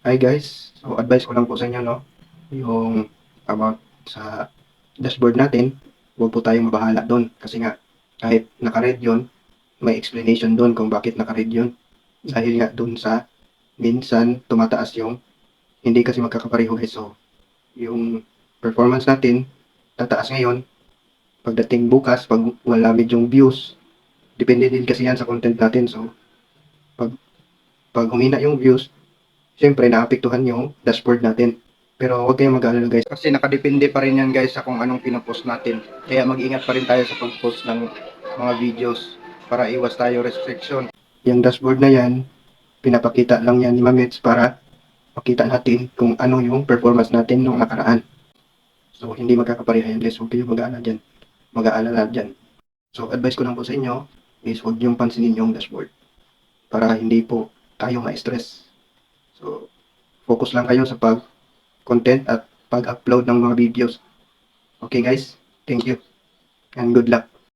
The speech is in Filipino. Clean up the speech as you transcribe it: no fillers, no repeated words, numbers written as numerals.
Hi guys, so advice ko lang po sa inyo, no, yung about sa dashboard natin, huwag po tayong mabahala doon kasi nga kahit naka-red yun, may explanation doon kung bakit naka-red yun. Dahil nga doon sa minsan tumataas yung hindi kasi magkakapareho guys. So, yung performance natin tataas ngayon, pagdating bukas, pag wala medyong views, depende din kasi yan sa content natin. So, pag, pag humina yung views, siyempre naapektuhan yung dashboard natin. Pero huwag kayong mag-alala guys. Kasi nakadepende pa rin yan guys sa kung anong pinopost natin. Kaya mag-ingat pa rin tayo sa pag-post ng mga videos para iwas tayo restriction. Yung dashboard na yan, pinapakita lang yan ni Mamets para makita natin kung ano yung performance natin nung nakaraan. So hindi magkakapareha yan guys. Huwag kayong mag-aalala dyan. Mag-aalala dyan. So advice ko lang po sa inyo is huwag niyong pansinin yung dashboard para hindi po tayo ma-stress. So focus lang kayo sa pag-content at pag-upload ng mga videos. Okay guys, thank you and good luck.